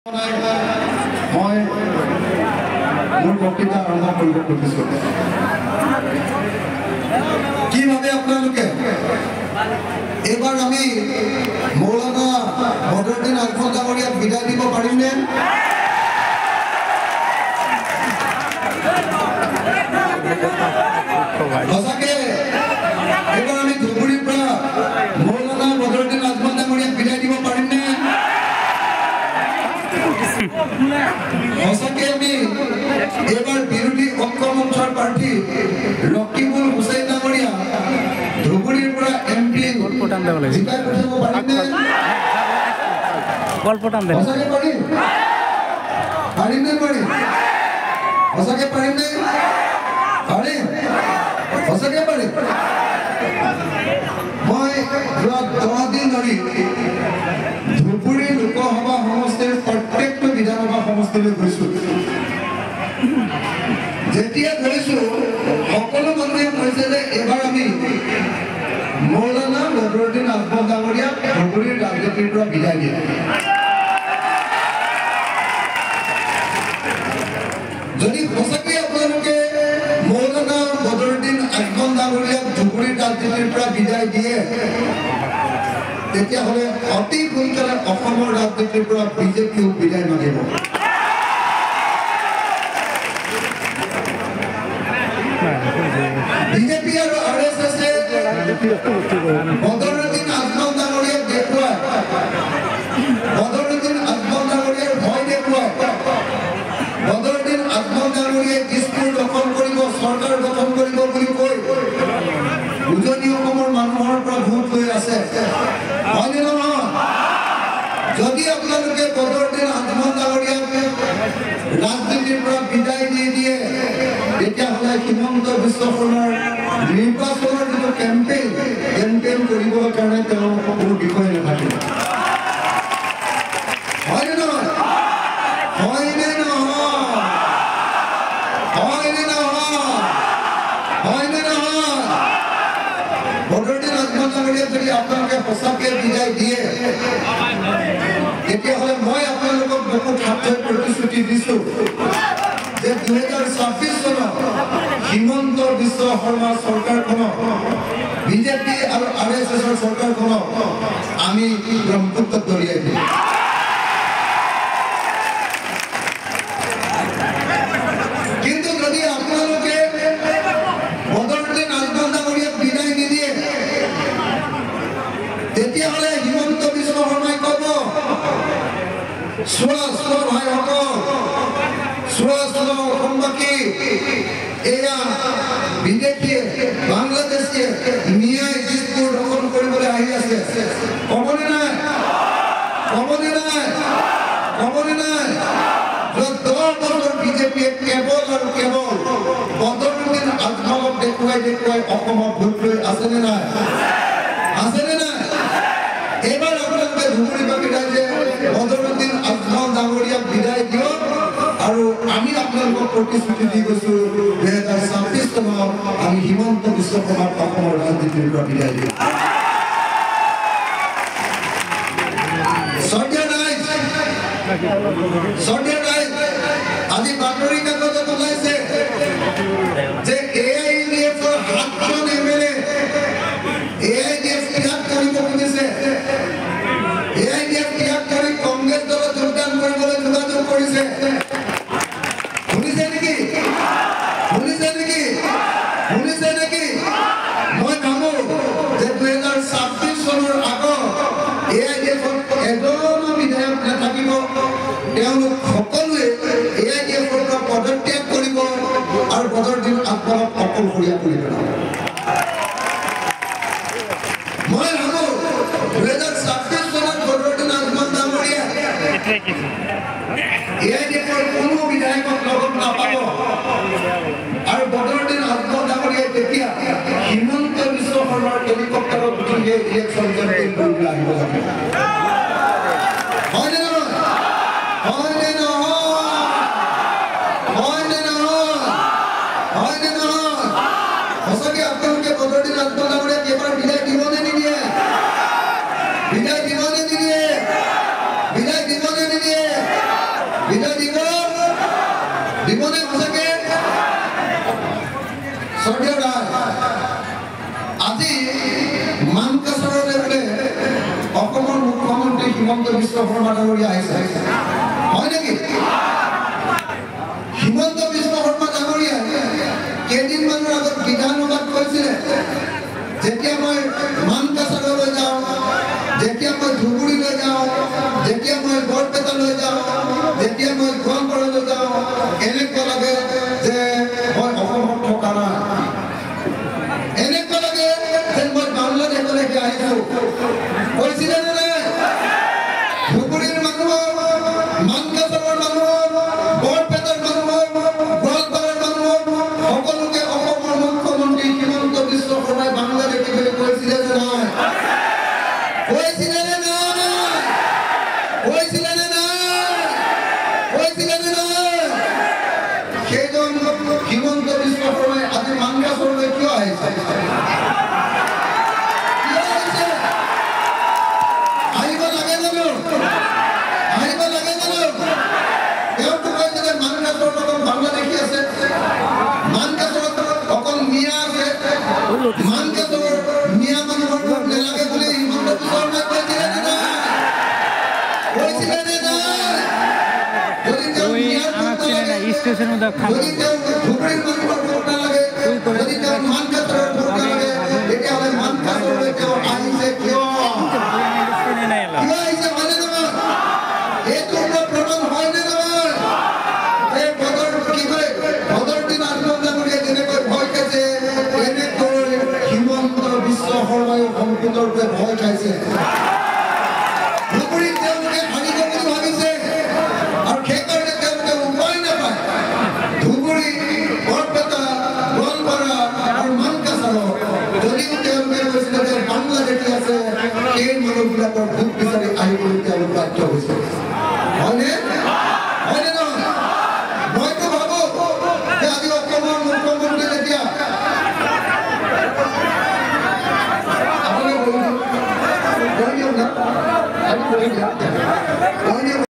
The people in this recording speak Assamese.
মই মোৰ বক্তৃতা আৰম্ভ কৰিব খুজিছোঁ। কি ভাবে আপোনালোকে এইবাৰ আমি মৌলানা বদৰুদ্দিন আজমল ডাঙৰীয়াক বিদায় দিব পাৰিমনে? সঁচাকে এইবাৰ আমি ধুবুৰীৰ পৰা মৌলানা বদৰুদ্দিন আজমল ডাঙৰীয়াক বিদায় দিব পাৰিমনে? সঁচাকে আমি এইবাৰ বিৰোধী ঐক্য মঞ্চৰ প্ৰাৰ্থী ৰকিবুল হুছেইন ডাঙৰীয়া ধুবুৰীৰ পৰা এমপি জিকাই পঠাব পাৰিমনে? সঁচাকে পাৰিম? পাৰিমনে পাৰিম? সঁচাকে পাৰিমনে? পাৰিম? সঁচাকে পাৰিম? মই যোৱা 10 দিন ধৰি ধুবুৰী লোকসভা সমষ্টিৰ প্ৰত্যেকটো বিধানসভা সমষ্টিলৈ গৈছো। যেতিয়া গৈছো সকলো মানুহে কৈছে যে এইবাৰ আমি মৌলানা বদৰুদ্দিন আজমল ডাঙৰীয়াক ধুবুৰীৰ ৰাজনীতিৰ পৰা বিদায় দিম। যদি সঁচাকৈ আপোনালোকে মৌলানা বদৰুদ্দিন আজমল ডাঙৰীয়াক ধুবুৰীৰ ৰাজনীতিৰ পৰা বিদায় দিয়ে তেতিয়াহ'লে অতি সোনকালে অসমৰ ৰাজনীতিৰ পৰা বিজেপিও বিদায় মাগিব। বিজেপি আৰু RSS বদৰুদ্দিন আজমল ডাঙৰীয়াক দেখুৱাই বদৰুদ্দিন আজমল ডাঙৰীয়াৰ ভয় দেখুৱাই বদৰুদ্দিন আজমল ডাঙৰীয়াই দিছপুৰ দখল কৰিব, চৰকাৰ গঠন কৰিব বুলি কৈ উজনি অসমৰ মানুহৰ পৰা ভোট লৈ আছে। হয়নে নহয়? যদি আপোনালোকে বদৰুদ্দিন আজমল ডাঙৰীয়াক ৰাজনীতিৰ পৰা বিদায় দি দিয়ে তেতিয়াহ'লে হিমন্ত বিশ্ব শৰ্মাৰ নিৰ্বাচনৰ যিটো কেম্পেইন কৰিবৰ কাৰণে তেওঁ কোনো বিষয় নাথাকিব। হয়নে নহয়? হয়নে নহয়? হয়নে নহয়? হয়নে নহয়? বদৰুদ্দিন আজমল ডাঙৰীয়াক যদি আপোনালোকে সঁচাকে বিদায় দিয়ে তেতিয়াহ'লে মই আপোনালোকক বহুত হাতত প্ৰতিশ্ৰুতি দিছো যে 2026 চনত হিমন্ত বিশ্ব শৰ্মাৰ চৰকাৰখনক বিজেপি আৰু RSSৰ চৰকাৰখনক আমি ব্ৰহ্মপুত্ৰত দলিয়াই দিম। কিন্তু যদি আপোনালোকে বদৰুদ্দিন আজমল ডাঙৰীয়াক বিদায় নিদিয়ে তেতিয়াহ'লে হিমন্ত বিশ্ব শৰ্মাই ক'ব চোৱা ভাইসকল, চোৱা অসমবাসী, এয়া বিদেশীয়ে বাংলাদেশীয়ে মিয়াই দিছপুৰ দখল কৰিবলৈ আহি আছে। ক'বনে নাই? ক'বনে নাই? ক'বনে নাই? 10 বছৰ বিজেপিয়ে কেৱল আৰু কেৱল বদৰুদ্দিন আজমলক দেখুৱাই অসমত ভোট লৈ আছেনে নাই? আছেনে নাই? এইবাৰ আপোনালোকে ধুবুৰীবাসী ৰাইজে বদৰুদ্দিন আজমল ডাঙৰীয়াক বিদায় দিয়ক আৰু আমি আপোনালোকক প্ৰতিশ্ৰুতি দি গৈছো 2026 চনত আমি হিমন্ত বিশ্ব শৰ্মাক অসমৰ ৰাজনীতিৰ পৰা বিদায় দিম। আজি বাতৰি কাকতত ওলাইছে যে AIDFৰ 7জন MLA AIDF ত্যাগ কৰিব খুজিছে। AIDF ত্যাগ কৰি কংগ্ৰেছ দলত যোগদান কৰিবলৈ যোগাযোগ কৰিছে। শুনিছে নেকি? শুনিছে নেকি? শুনিছে নেকি? মই ভাবো যে 2026 চনৰ আগত AIDFৰ এজনো বিধায়ক নাথাকিব। তেওঁলোক সকলোৱে AIDFৰ পৰা পদত্যাগ কৰিব আৰু বদৰুদ্দিন আজমলক অকলশৰীয়া কৰি পেলাব। মই ভাবো 2026 চনত বদৰুদ্দিন আজমল ডাঙৰীয়া AIDFৰ কোনো বিধায়কক লগত নাপাব আৰু বদৰুদ্দিন আজমল ডাঙৰীয়াই তেতিয়া হিমন্ত বিশ্ব শৰ্মাৰ হেলিকপ্টাৰত উঠি ইলেকশ্যন কেম্পেইন কৰিবলৈ আহিব লাগিব। হয়নে নহয়? হয়নে নহয়? হয়নে নহয়? হয়নে নহয়? সঁচাকৈ আপোনালোকে বদৰুদ্দিন আজমল ডাঙৰীয়াক এবাৰ বিদায় দিবনে নিদিয়ে? বিদায় দিবনে নিদিয়ে? বিদায় দিবনে নিদিয়ে? স্বৰ্গীয় ৰায় আজি মানকাছাৰলৈ বোলে অসমৰ মুখ্যমন্ত্ৰী হিমন্ত বিশ্ব শৰ্মা ডাঙৰীয়া আহিছে হয় নেকি হিমন্ত বিশ্ব শৰ্মা ডাঙৰীয়া কেইদিনমানৰ আগত বিধানসভাত কৈছিলে যেতিয়া মই মানকাছাৰলৈ যাওঁ যেতিয়া মই ধুবুৰীলৈ যাওঁ যেতিয়া মই বৰপেটালৈ যাওঁ যেতিয়া মই গোৱালপাৰালৈ যাওঁ এনেকুৱা লাগে যে মই অসমত থকা নাই এনেকুৱা লাগে যে মই বাংলাদেশলৈকে আহিছোঁ কৈছিলে নে নাই ধুবুৰীৰ মানুহ মানকাছাৰৰ মানুহ বৰপেটাৰ মানুহ গোৱালপাৰাৰ মানুহ সকলোকে অসমৰ মুখ্যমন্ত্ৰী হিমন্ত বিশ্ব শৰ্মাই বাংলাদেশী বুলি কৈছিলে নে নাই কৈছিলে নে নাই কৈছিলে নে নাই কৈছিলে নে নাই সেইজন হিমন্ত বিশ্ব শৰ্মাই আজি মানকাছাৰলৈ কিয় আহিছে আহিব লাগে জানো আহিব লাগে জানো তেওঁতো কৈছে যে মানকাছাৰত অকল বাংলাদেশী আছে মানকাছাৰত অকল মিয়া আছে মানকাছাৰৰ মিয়া মানুহৰ ভোট নেলাগে বুলি হিমন্ত বিশ্ব শৰ্মাই কৈছিলে নে নাই কৈছিলে নে নাই যদি তেওঁ মিয়াৰ ভোট নালাগে যদি তেওঁ ধুবুৰীৰ মানুহৰ ভোট নালাগে যদি তেওঁ মানকাছাৰৰ ভোট নালাগে তেতিয়াহ'লে মানকাছাৰলৈ তেওঁ আহিছে কিয় আহিছে হয়নে নহয় এইটো প্ৰমাণ হয়নে নহয় এই কি কয় ভদৰতী নাথ ডাঙৰীয়াই যেনেকৈ ভয় খাইছে তেনেকৈ হিমন্ত বিশ্ব শৰ্মায়ো সম্পূৰ্ণৰূপে ভয় খাইছে ধুবুৰীত তেওঁলোকে হাৰিব বুলি ভাবিছে আৰু সেইকাৰণে তেওঁলোকে উপায় নাপায় ধুবুৰী বৰপেটা গোৱালপাৰা আৰু মানকাছাৰত যদিও তেওঁলোকে কৈছিলে যে বাংলাদেশী আছে সেই মানুহবিলাকৰ ভোট বিচাৰি আহিবলৈ তেওঁলোক বাধ্য হৈছে হয়নে হয়নে নহয় মইতো ভাবো যে আজি অসমৰ মুখ্যমন্ত্ৰী যেতিয়া আপুনি কৈ দিয়ক না